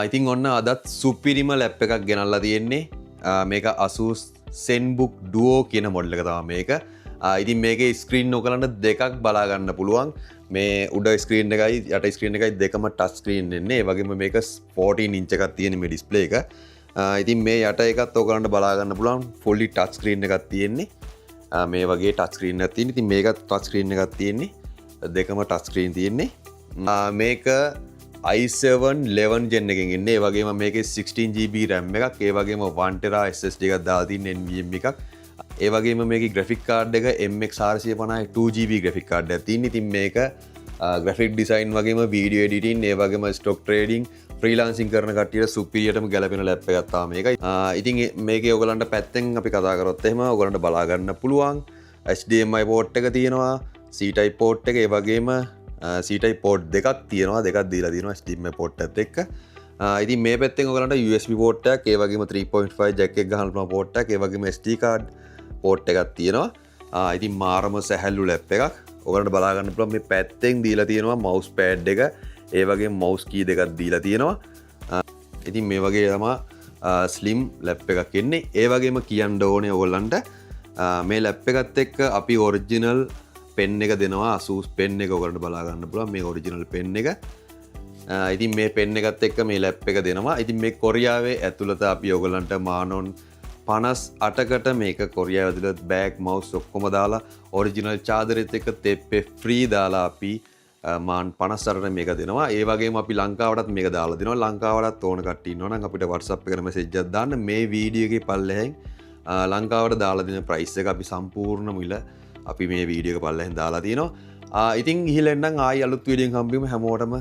ඉතින් ඔන්න අදත් සුපිරිම ලැප් එකක් ගෙනල්ලා තියෙන්නේ. මේක Asus ZenBook Duo කියන මොඩල් එක තමයි මේක. ඉතින් මේකේ ස්ක්‍රීන් ඔයගලන්ට දෙකක් බලා ගන්න පුළුවන්. මේ උඩ ස්ක්‍රීන් එකයි යට ස්ක්‍රීන් එකයි දෙකම ටච් ස්ක්‍රීන් එන්නේ. ඒ වගේම මේක 14 ඉන්ච් එකක් තියෙන මේ ඩිස්ප්ලේ එක. ඉතින් මේ යට එකත් ඔයගලන්ට බලා ගන්න පුළුවන් ෆුල්ලි ටච් ස්ක්‍රීන් එකක් තියෙන්නේ. මේ වගේ ටච් ස්ක්‍රීන් එකක් තියෙන්නේ. ඉතින් මේකත් ටච් ස්ක්‍රීන් එකක් තියෙන්නේ. දෙකම ටච් ස්ක්‍රීන් තියෙන්නේ. මේක i7 11 gen එකකින් එන්නේ. ඒ වගේම මේකේ 16GB RAM එකක්, ඒ වගේම 1TB SSD එකක් දාලා තියෙන NVMe එකක්. ඒ වගේම මේකේ graphic card එක MX 450 2GB graphic card එකක් තියෙන. ඉතින් මේක graphic design වගේම video editing, ඒ වගේම stock trading, freelancing කරන කට්ටියට සුපිරියටම ගැලපෙන ලැප් එකක් තමයි මේක. ඉතින් මේකේ ඔයගලන්ට පැත්තෙන් අපි කතා කරොත් එහෙම ඔයගලන්ට බලා ගන්න පුළුවන් HDMI port එක තියෙනවා, C-type port එක, ඒ වගේම C-type port දෙකක් තියෙනවා, දෙකක් දීලා තියෙනවා HDMI port එකත් එක්ක. ඉතින් මේ පැත්තෙන් ඔයගලන්ට USB port එකක්, ඒ වගේම 3.5 jack එක ගහන්න පුළුවන් port එකක්, ඒ වගේම SD card port එකක් තියෙනවා. ඉතින් මාරම සැහැල්ලු ලැප් එකක්. ඔයගලන්ට බලා ගන්න පුළුවන් මේ පැත්තෙන් දීලා තියෙනවා mouse pad එක, ඒ වගේම mouse key දෙකක් දීලා තියෙනවා. ඉතින් මේ වගේ තමයි slim ලැප් එකක් එන්නේ. ඒ වගේම කියන්න ඕනේ ඔයගලන්ට මේ ලැප් එකත් එක්ක අපි original පෙන් එක දෙනවා. Asus පෙන් එක ඔයගලන්ට බලා ගන්න පුළුවන් මේ ඔරිජිනල් පෙන් එක. ඉතින් මේ පෙන් එකත් එක්ක මේ ලැප් එක දෙනවා. ඉතින් මේ කොරියාවේ ඇතුළත අපි ඔයගලන්ට මානොන් 58කට මේක කොරියාව ඇතුළත බෑග් මවුස් ඔක්කොම දාලා ඔරිජිනල් චාදරෙත් එක්ක තෙප්පේ ෆ්‍රී දාලා අපි මාන් 58ට මේක දෙනවා. ඒ වගේම අපි ලංකාවටත් මේක දාලා දෙනවා. ලංකාවටත් ඕන කට්ටිය ඉන්නවා නම් අපිට WhatsApp එකට මැසේජ් එකක් දාන්න. මේ වීඩියෝ එකේ පල්ලෙහෙන් ලංකාවට දාලා දෙන ප්‍රයිස් එක අපි සම්පූර්ණ මිල අපි මේ වීඩියෝ එක පල්ලෙහෙන් දාලා තියෙනවා. ඉතින් ගිහිල්ලා එන්නම් ආයි අලුත් වීඩියෝ එකක් හම්බෙමු. හැමෝටම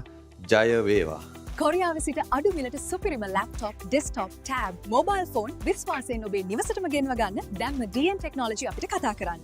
ජය වේවා. කොරියාව සිට අඩු මිලට සුපිරිම laptop, desktop, tab, mobile phone විශ්වාසයෙන් ඔබේ නිවසටම ගෙන්ව ගන්න දැන්ම DN ටෙක්නොලොජි අපිට කතා කරන්න.